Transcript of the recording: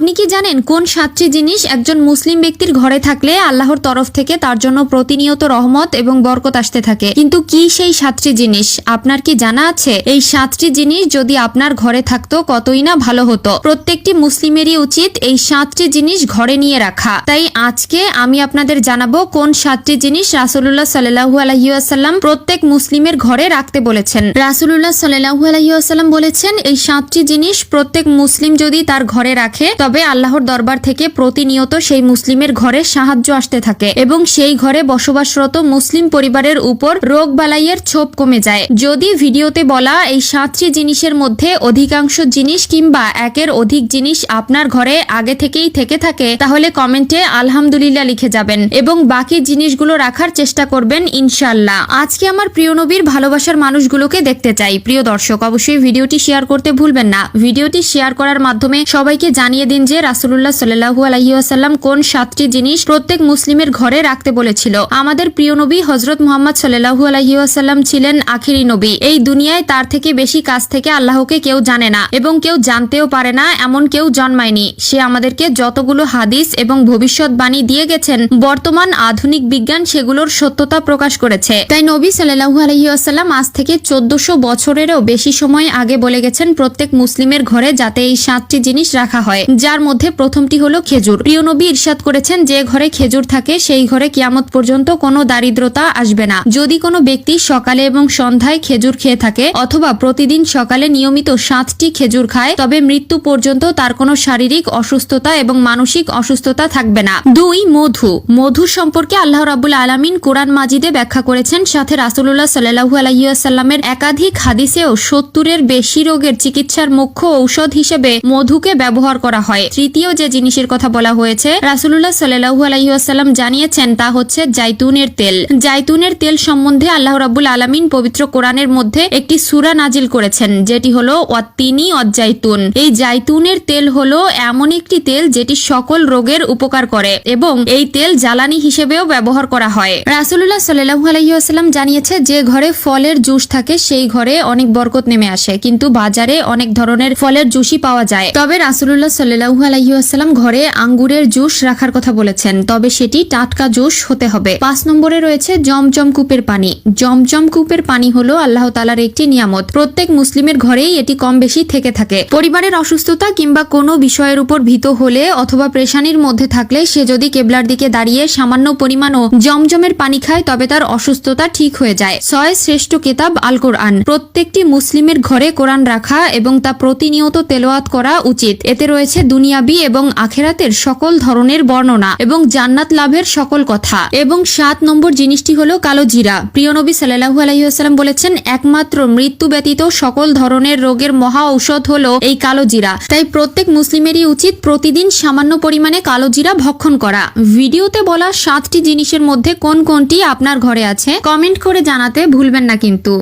আপনি কি জানেন কোন 7টি জিনিস একজন মুসলিম ব্যক্তির ঘরে থাকলে আল্লাহর তরফ থেকে তার জন্য প্রতিনিয়ত রহমত এবং বরকত আসতে থাকে? কিন্তু কি সেই 7টি জিনিস আপনার কি জানা আছে? এই 7টি জিনিস যদি আপনার ঘরে থাকতো কতই না ভালো হতো। প্রত্যেকটি মুসলিমেরই উচিত এই 7টি জিনিস ঘরে নিয়ে রাখা। তাই আজকে আমি আপনাদের জানাবো কোন 7টি জিনিস রাসূলুল্লাহ সাল্লাল্লাহু আলাইহি ওয়াসাল্লাম প্রত্যেক মুসলিমের ঘরে রাখতে বলেছেন। রাসূলুল্লাহ সাল্লাল্লাহু আলাইহি ওয়াসাল্লাম বলেছেন এই 7টি জিনিস প্রত্যেক মুসলিম যদি তার ঘরে রাখে তবে আল্লাহর দরবার থেকে প্রতিনিয়ত সেই মুসলিমের ঘরে সাহায্য আসতে থাকে এবং সেই ঘরে বসবাসরত মুসলিম পরিবারের উপর রোগ বালাইয়ের ছোপ কমে যায়। যদি ভিডিওতে বলা এই 7টি জিনিসের মধ্যে অধিকাংশ জিনিস কিংবা একের অধিক জিনিস আপনার ঘরে আগে থেকেই থেকে থাকে তাহলে কমেন্টে আলহামদুলিল্লাহ লিখে যাবেন এবং বাকি জিনিসগুলো রাখার চেষ্টা করবেন ইনশাআল্লাহ। আজকে আমার প্রিয় নবীর ভালোবাসার মানুষগুলোকে দেখতে চাই। প্রিয় দর্শক, অবশ্যই ভিডিওটি শেয়ার করতে ভুলবেন না। ভিডিওটি শেয়ার করার মাধ্যমে সবাইকে জানিয়ে দিন যে রাসূলুল্লাহ সাল্লাল্লাহু আলাইহি ওয়াসাল্লাম কোন 7টি জিনিস প্রত্যেক মুসলিমের ঘরে রাখতে বলেছিল। আমাদের প্রিয় নবী হযরত মুহাম্মদ সাল্লাল্লাহু আলাইহি ওয়াসাল্লাম ছিলেন আখিরি নবী। এই দুনিয়ায় তার থেকে বেশি কাছ থেকে আল্লাহকে কেউ জানে না এবং কেউ জানতেও পারে না, এমন কেউ জন্মায়নি। সে আমাদেরকে যতগুলো হাদিস এবং ভবিষ্যৎবাণী দিয়ে গেছেন বর্তমান আধুনিক বিজ্ঞান সেগুলোর সত্যতা প্রকাশ করেছে। তাই নবী সাল্লাল্লাহু আলাইহি ওয়াসাল্লাম আজ থেকে 1400 বছরেরও বেশি সময় আগে বলে গেছেন প্রত্যেক মুসলিমের ঘরে যাতে এই 7টি জিনিস রাখা হয়, যার মধ্যে প্রথমটি হলো খেজুর। প্রিয় নবী ইরশাদ করেছেন যে ঘরে খেজুর থাকে সেই ঘরে কিয়ামত পর্যন্ত কোনো দারিদ্রতা আসবে না। যদি কোনো ব্যক্তি সকালে এবং সন্ধ্যায় খেজুর খেয়ে থাকে অথবা প্রতিদিন সকালে নিয়মিত 7টি খেজুর খায় তবে মৃত্যু পর্যন্ত তার কোনো শারীরিক অসুস্থতা এবং মানসিক অসুস্থতা থাকবে না। 2. মধু সম্পর্কে আল্লাহ রাব্বুল আলামিন কোরআন মাজিদে ব্যাখ্যা করেছেন, সাথে রাসূলুল্লাহ সাল্লাল্লাহু আলাইহি ওয়াসাল্লামের একাধিক হাদিসেও 70-এর বেশি রোগের চিকিৎসার মুখ্য ঔষধ হিসেবে মধুকে ব্যবহার করা হয়। তৃতীয় যে জিনিসের কথা বলা হয়েছে রাসূলুল্লাহ সাল্লাল্লাহু আলাইহি ওয়াসাল্লাম জানিয়েছেন তা হচ্ছে জাইতুনের তেল। জাইতুনের তেল সম্বন্ধে আল্লাহ রাব্বুল আলামিন পবিত্র কোরআনের মধ্যে একটি সূরা নাজিল করেছেন যেটি হলো ওয়াত্তিনি ওয়াজ্জাইতুন। এই জাইতুনের তেল হলো এমন একটি তেল যেটি সকল রোগের উপকার করে এবং এই তেল জ্বালানি হিসেবেও ব্যবহার করা হয়। রাসূলুল্লাহ সাল্লাল্লাহু আলাইহি ওয়াসাল্লাম জানিয়েছে যে ঘরে ফলের জুস থাকে সেই ঘরে অনেক বরকত নেমে আসে, কিন্তু বাজারে অনেক ধরনের ফলের জুসই পাওয়া যায়। তবে রাসূলুল্লাহ সাল্লাল্লাহু আলাইহি ওয়াসাল্লাম ঘরে আঙ্গুরের জুস রাখার কথা বলেছেন, তবে সেটি টাটকা জুস হতে হবে। 5 নম্বরে রয়েছে জমজম কূপের পানি। জমজম কূপের পানি হলো আল্লাহ তাআলার একটি নিয়ামত। প্রত্যেক মুসলিমের ঘরেই এটি কম বেশি থেকে থাকে। পরিবারের অসুস্থতা কিংবা কোনো বিষয়ের উপর ভীত হলে অথবা পেরেশানির মধ্যে থাকলে সে যদি কেবলার দিকে দাঁড়িয়ে সামান্য পরিমাণও জমজমের পানি খায় তবে তার অসুস্থতা ঠিক হয়ে যায়। 6. শ্রেষ্ঠ কিতাব আল কোরআন। প্রত্যেকটি মুসলিমের ঘরে কোরআন রাখা এবং তা প্রতিনিয়ত তেলাওয়াত করা উচিত। এতে রয়েছে দুনিয়াবি এবং আখিরাতের সকল ধরনের বর্ণনা এবং জান্নাত লাভের সকল কথা। এবং 7 নম্বর জিনিসটি হলো কালো জিরা। প্রিয় নবী সাল্লাল্লাহু আলাইহি ওয়াসাল্লাম বলেছেন একমাত্র মৃত্যু ব্যতীত সকল ধরনের রোগের মহা ঔষধ হলো এই কালো জিরা। তাই প্রত্যেক মুসলিমেরই উচিত প্রতিদিন সামান্য পরিমাণে কালো জিরা ভক্ষণ করা। ভিডিওতে বলা 7টি জিনিসের মধ্যে কোন কোনটি আপনার ঘরে আছে কমেন্ট করে জানাতে ভুলবেন না কিন্তু।